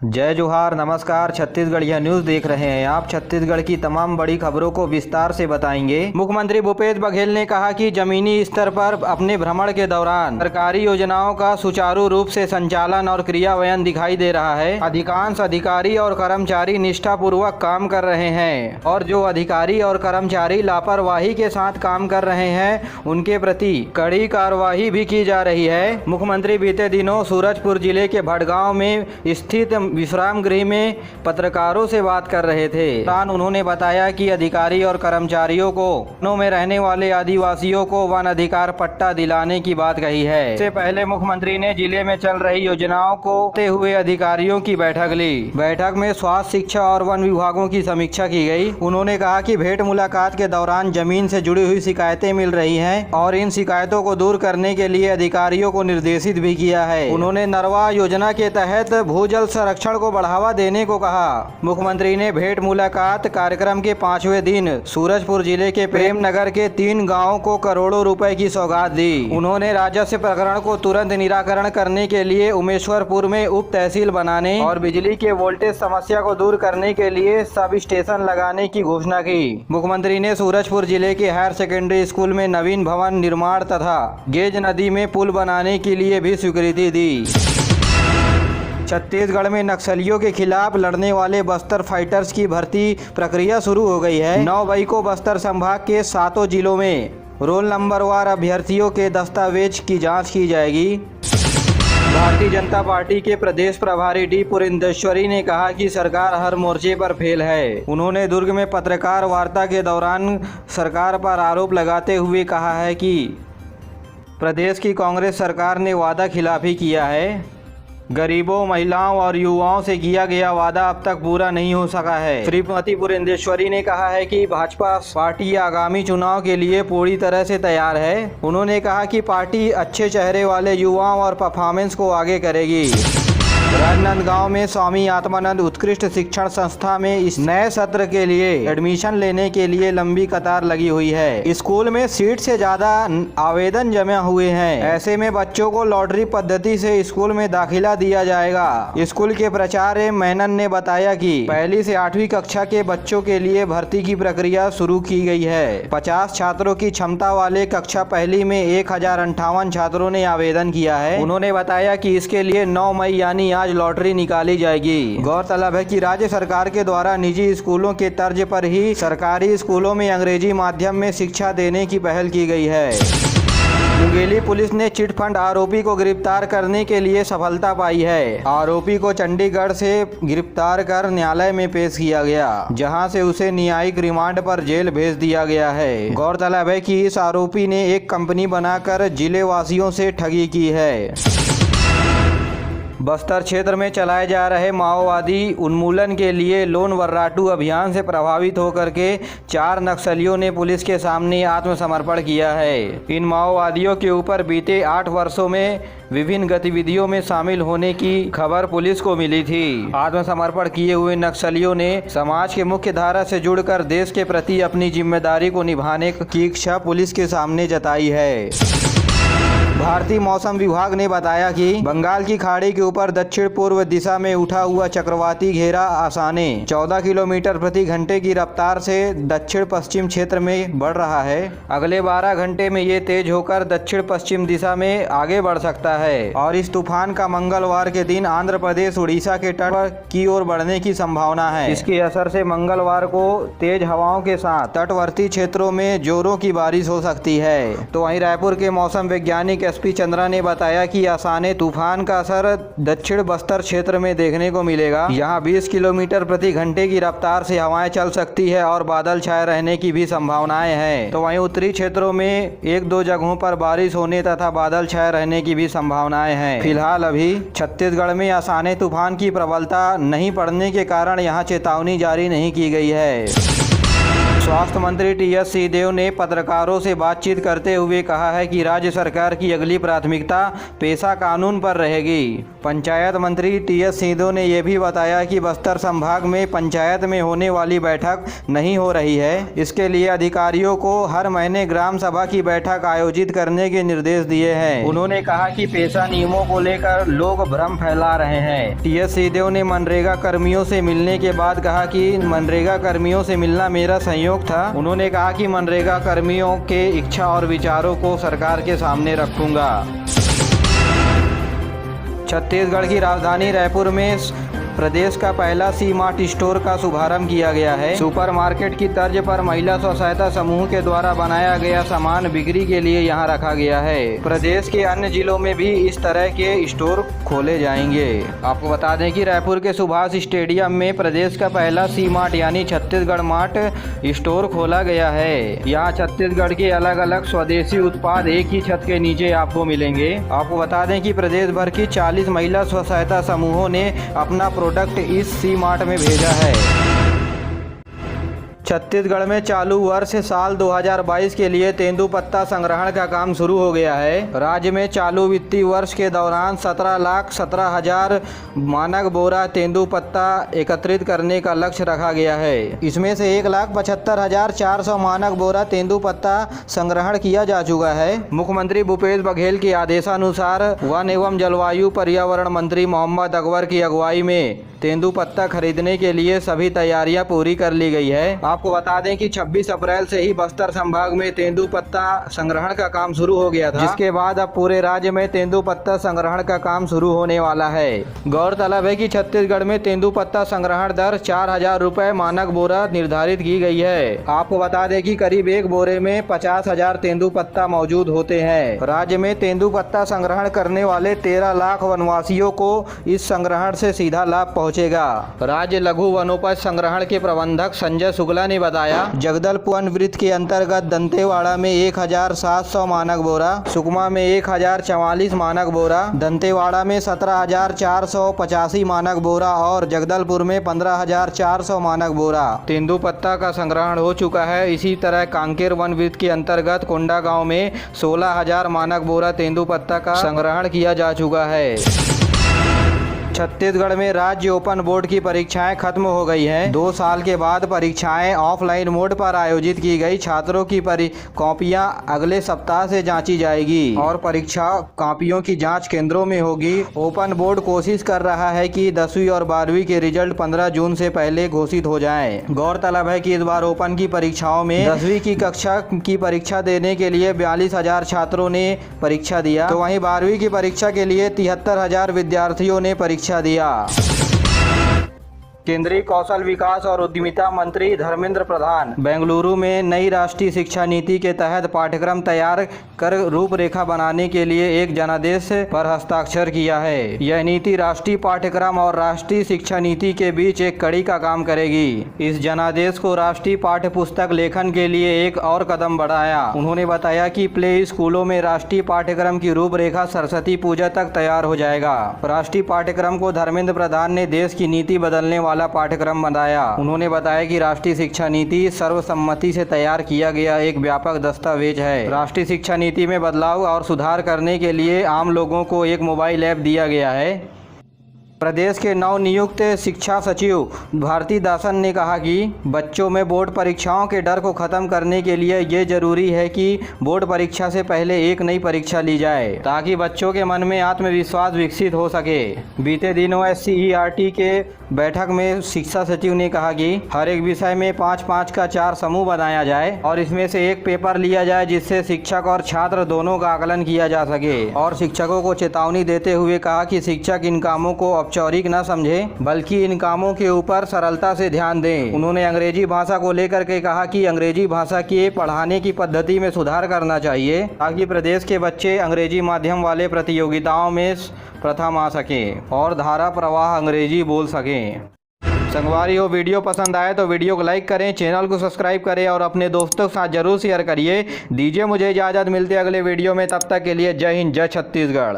जय जोहार, नमस्कार। छत्तीसगढ़िया न्यूज देख रहे हैं आप। छत्तीसगढ़ की तमाम बड़ी खबरों को विस्तार से बताएंगे। मुख्यमंत्री भूपेश बघेल ने कहा कि जमीनी स्तर पर अपने भ्रमण के दौरान सरकारी योजनाओं का सुचारू रूप से संचालन और क्रियान्वयन दिखाई दे रहा है। अधिकांश अधिकारी और कर्मचारी निष्ठापूर्वक काम कर रहे हैं और जो अधिकारी और कर्मचारी लापरवाही के साथ काम कर रहे हैं उनके प्रति कड़ी कार्रवाई भी की जा रही है। मुख्यमंत्री बीते दिनों सूरजपुर जिले के भटगांव में स्थित विश्राम गृह में पत्रकारों से बात कर रहे थे। उन्होंने बताया कि अधिकारी और कर्मचारियों को वनों में रहने वाले आदिवासियों को वन अधिकार पट्टा दिलाने की बात कही है। इससे पहले मुख्यमंत्री ने जिले में चल रही योजनाओं को होते हुए अधिकारियों की बैठक ली। बैठक में स्वास्थ्य, शिक्षा और वन विभागों की समीक्षा की गई। उन्होंने कहा कि भेंट मुलाकात के दौरान जमीन से जुड़ी हुई शिकायतें मिल रही हैं और इन शिकायतों को दूर करने के लिए अधिकारियों को निर्देशित भी किया है। उन्होंने नरवा योजना के तहत भूजल संरक्षण को बढ़ावा देने को कहा। मुख्यमंत्री ने भेंट मुलाकात कार्यक्रम के 5वें दिन सूरजपुर जिले के प्रेम नगर के 3 गांवों को करोड़ों रुपए की सौगात दी। उन्होंने राजस्व प्रकरण को तुरंत निराकरण करने के लिए उमेश्वरपुर में उप तहसील बनाने और बिजली के वोल्टेज समस्या को दूर करने के लिए सब स्टेशन लगाने की घोषणा की। मुख्यमंत्री ने सूरजपुर जिले के हायर सेकेंडरी स्कूल में नवीन भवन निर्माण तथा गेज नदी में पुल बनाने के लिए भी स्वीकृति दी। छत्तीसगढ़ में नक्सलियों के खिलाफ लड़ने वाले बस्तर फाइटर्स की भर्ती प्रक्रिया शुरू हो गई है। 9 मई को बस्तर संभाग के 7 जिलों में रोल नंबरवार अभ्यर्थियों के दस्तावेज की जांच की जाएगी। भारतीय जनता पार्टी के प्रदेश प्रभारी डी पुरेंदेश्वरी ने कहा कि सरकार हर मोर्चे पर फेल है। उन्होंने दुर्ग में पत्रकार वार्ता के दौरान सरकार पर आरोप लगाते हुए कहा है कि प्रदेश की कांग्रेस सरकार ने वादा खिलाफी किया है। गरीबों, महिलाओं और युवाओं से किया गया वादा अब तक पूरा नहीं हो सका है। श्रीमती पुरेंदेश्वरी ने कहा है कि भाजपा पार्टी आगामी चुनाव के लिए पूरी तरह से तैयार है। उन्होंने कहा कि पार्टी अच्छे चेहरे वाले युवाओं और परफॉर्मेंस को आगे करेगी। राजनांदगांव में स्वामी आत्मानंद उत्कृष्ट शिक्षण संस्था में इस नए सत्र के लिए एडमिशन लेने के लिए लंबी कतार लगी हुई है। स्कूल में सीट से ज्यादा आवेदन जमा हुए हैं। ऐसे में बच्चों को लॉटरी पद्धति से स्कूल में दाखिला दिया जाएगा। स्कूल के प्राचार्य मेनन ने बताया कि 1ली से 8वीं कक्षा के बच्चों के लिए भर्ती की प्रक्रिया शुरू की गई है। 50 छात्रों की क्षमता वाले कक्षा 1ली में 1058 छात्रों ने आवेदन किया है। उन्होंने बताया कि इसके लिए 9 मई यानी आज लॉटरी निकाली जाएगी। गौरतलब है कि राज्य सरकार के द्वारा निजी स्कूलों के तर्ज पर ही सरकारी स्कूलों में अंग्रेजी माध्यम में शिक्षा देने की पहल की गई है। मुंगेली पुलिस ने चिटफंड आरोपी को गिरफ्तार करने के लिए सफलता पाई है। आरोपी को चंडीगढ़ से गिरफ्तार कर न्यायालय में पेश किया गया, जहां से उसे न्यायिक रिमांड पर जेल भेज दिया गया है। गौरतलब है कि इस आरोपी ने एक कंपनी बनाकर जिले वासियों से ठगी की है। बस्तर क्षेत्र में चलाए जा रहे माओवादी उन्मूलन के लिए लोन वर्राटू अभियान से प्रभावित होकर के 4 नक्सलियों ने पुलिस के सामने आत्मसमर्पण किया है। इन माओवादियों के ऊपर बीते 8 वर्षों में विभिन्न गतिविधियों में शामिल होने की खबर पुलिस को मिली थी। आत्मसमर्पण किए हुए नक्सलियों ने समाज के मुख्य धारा से जुड़कर देश के प्रति अपनी जिम्मेदारी को निभाने की इच्छा पुलिस के सामने जताई है। भारतीय मौसम विभाग ने बताया कि बंगाल की खाड़ी के ऊपर दक्षिण पूर्व दिशा में उठा हुआ चक्रवाती घेरा आसाने 14 किलोमीटर प्रति घंटे की रफ्तार से दक्षिण पश्चिम क्षेत्र में बढ़ रहा है। अगले 12 घंटे में ये तेज होकर दक्षिण पश्चिम दिशा में आगे बढ़ सकता है और इस तूफान का मंगलवार के दिन आंध्र प्रदेश, उड़ीसा के तट की ओर बढ़ने की संभावना है। इसके असर से मंगलवार को तेज हवाओं के साथ तटवर्ती क्षेत्रों में जोरों की बारिश हो सकती है। तो वहीं रायपुर के मौसम वैज्ञानिक एसपी चंद्रा ने बताया कि आसाने तूफान का असर दक्षिण बस्तर क्षेत्र में देखने को मिलेगा। यहाँ 20 किलोमीटर प्रति घंटे की रफ्तार से हवाएं चल सकती है और बादल छाए रहने की भी संभावनाएं हैं। तो वहीं उत्तरी क्षेत्रों में 1-2 जगहों पर बारिश होने तथा बादल छाए रहने की भी संभावनाएं हैं। फिलहाल अभी छत्तीसगढ़ में आसाने तूफान की प्रबलता नहीं पड़ने के कारण यहाँ चेतावनी जारी नहीं की गई है। स्वास्थ्य मंत्री टीएस सिंहदेव ने पत्रकारों से बातचीत करते हुए कहा है कि राज्य सरकार की अगली प्राथमिकता पेशा कानून पर रहेगी। पंचायत मंत्री टीएस सिंहदेव ने यह भी बताया कि बस्तर संभाग में पंचायत में होने वाली बैठक नहीं हो रही है। इसके लिए अधिकारियों को हर महीने ग्राम सभा की बैठक आयोजित करने के निर्देश दिए हैं। उन्होंने कहा कि पेशा नियमों को लेकर लोग भ्रम फैला रहे हैं। टीएस सिंहदेव ने मनरेगा कर्मियों से मिलने के बाद कहा कि मनरेगा कर्मियों से मिलना मेरा संयोग था। उन्होंने कहा कि मनरेगा कर्मियों के इच्छा और विचारों को सरकार के सामने रखूंगा। छत्तीसगढ़ की राजधानी रायपुर में प्रदेश का पहला सी मार्ट स्टोर का शुभारंभ किया गया है। सुपरमार्केट की तर्ज पर महिला स्व सहायता समूह के द्वारा बनाया गया सामान बिक्री के लिए यहां रखा गया है। प्रदेश के अन्य जिलों में भी इस तरह के स्टोर खोले जाएंगे। आपको बता दें कि रायपुर के सुभाष स्टेडियम में प्रदेश का पहला सी मार्ट यानी छत्तीसगढ़ मार्ट स्टोर खोला गया है। यहाँ छत्तीसगढ़ के अलग अलग स्वदेशी उत्पाद एक ही छत के नीचे आपको मिलेंगे। आपको बता दें कि प्रदेश भर की 40 महिला स्व सहायता समूहों ने अपना प्रोडक्ट इस सी मार्ट में भेजा है। छत्तीसगढ़ में चालू वर्ष साल 2022 के लिए तेंदुपत्ता संग्रहण का काम शुरू हो गया है। राज्य में चालू वित्तीय वर्ष के दौरान 17,17,000 मानक बोरा तेंदुपत्ता एकत्रित करने का लक्ष्य रखा गया है। इसमें से 1,75,400 मानक बोरा तेंदुपत्ता संग्रहण किया जा चुका है। मुख्यमंत्री भूपेश बघेल के आदेशानुसार वन एवं जलवायु पर्यावरण मंत्री मोहम्मद अकबर की अगुवाई में तेंदुपत्ता खरीदने के लिए सभी तैयारियां पूरी कर ली गई है। आपको बता दें कि 26 अप्रैल से ही बस्तर संभाग में तेंदुपत्ता संग्रहण का काम शुरू हो गया था, जिसके बाद अब पूरे राज्य में तेंदुपत्ता संग्रहण का काम शुरू होने वाला है। गौरतलब है कि छत्तीसगढ़ में तेंदुपत्ता संग्रहण दर 4,000 रुपए मानक बोरा निर्धारित की गई है। आपको बता दें कि करीब एक बोरे में 50,000 तेंदुपत्ता मौजूद होते हैं। राज्य में तेंदुपत्ता संग्रहण करने वाले 13 लाख वनवासियों को इस संग्रहण से सीधा लाभ पहुंचेगा। राज्य लघु वनोपज संग्रहण के प्रबंधक संजय शुक्ला ने बताया, जगदलपुर वन वृत्त के अंतर्गत दंतेवाड़ा में 1,700 मानक बोरा, सुकमा में 1,044 मानक बोरा, दंतेवाड़ा में 17,485 मानक बोरा और जगदलपुर में 15,400 मानक बोरा तेंदुपत्ता का संग्रहण हो चुका है। इसी तरह कांकेर वन वृत्त के अंतर्गत कोंडागांव में 16,000 मानक बोरा तेंदुपत्ता का संग्रहण किया जा चुका है। छत्तीसगढ़ में राज्य ओपन बोर्ड की परीक्षाएं खत्म हो गई हैं। 2 साल के बाद परीक्षाएं ऑफलाइन मोड पर आयोजित की गई। छात्रों की कॉपियां अगले सप्ताह से जांची जाएगी और परीक्षा कॉपियों की जांच केंद्रों में होगी। ओपन बोर्ड कोशिश कर रहा है कि 10वीं और 12वीं के रिजल्ट 15 जून से पहले घोषित हो जाएं। गौरतलब है कि इस बार ओपन की परीक्षाओं में 10वीं की कक्षा की परीक्षा देने के लिए 42,000 छात्रों ने परीक्षा दिया, तो वहीं 12वीं की परीक्षा के लिए 73,000 विद्यार्थियों ने परीक्षा दिया। केंद्रीय कौशल विकास और उद्यमिता मंत्री धर्मेंद्र प्रधान बेंगलुरु में नई राष्ट्रीय शिक्षा नीति के तहत पाठ्यक्रम तैयार कर रूपरेखा बनाने के लिए एक जनादेश पर हस्ताक्षर किया है। यह नीति राष्ट्रीय पाठ्यक्रम और राष्ट्रीय शिक्षा नीति के बीच एक कड़ी का काम करेगी। इस जनादेश को राष्ट्रीय पाठ्य पुस्तक लेखन के लिए एक और कदम बढ़ाया। उन्होंने बताया कि प्ले स्कूलों में राष्ट्रीय पाठ्यक्रम की रूपरेखा सरस्वती पूजा तक तैयार हो जाएगा। राष्ट्रीय पाठ्यक्रम को धर्मेंद्र प्रधान ने देश की नीति बदलने वाला पाठ्यक्रम बनाया। उन्होंने बताया कि राष्ट्रीय शिक्षा नीति सर्वसम्मति से तैयार किया गया एक व्यापक दस्तावेज है। राष्ट्रीय शिक्षा नीति में बदलाव और सुधार करने के लिए आम लोगों को एक मोबाइल ऐप दिया गया है। प्रदेश के नवनियुक्त शिक्षा सचिव भारती दासन ने कहा कि बच्चों में बोर्ड परीक्षाओं के डर को खत्म करने के लिए ये जरूरी है कि बोर्ड परीक्षा से पहले एक नई परीक्षा ली जाए, ताकि बच्चों के मन में आत्मविश्वास विकसित हो सके। बीते दिनों SCERT के बैठक में शिक्षा सचिव ने कहा कि हर एक विषय में 5-5 का 4 समूह बनाया जाए और इसमें से एक पेपर लिया जाए, जिससे शिक्षक और छात्र दोनों का आकलन किया जा सके। और शिक्षकों को चेतावनी देते हुए कहा कि शिक्षक इन कामों को औपचारिक न समझें, बल्कि इन कामों के ऊपर सरलता से ध्यान दें। उन्होंने अंग्रेजी भाषा को लेकर के कहा कि अंग्रेजी भाषा के पढ़ाने की पद्धति में सुधार करना चाहिए, ताकि प्रदेश के बच्चे अंग्रेजी माध्यम वाले प्रतियोगिताओं में प्रथम आ सकें और धारा प्रवाह अंग्रेजी बोल सकें। संगवारी वीडियो पसंद आए तो वीडियो को लाइक करें, चैनल को सब्सक्राइब करें और अपने दोस्तों के साथ जरूर शेयर करिए। दीजिए मुझे इजाज़त, मिलते अगले वीडियो में। तब तक के लिए जय हिंद, जय छत्तीसगढ़।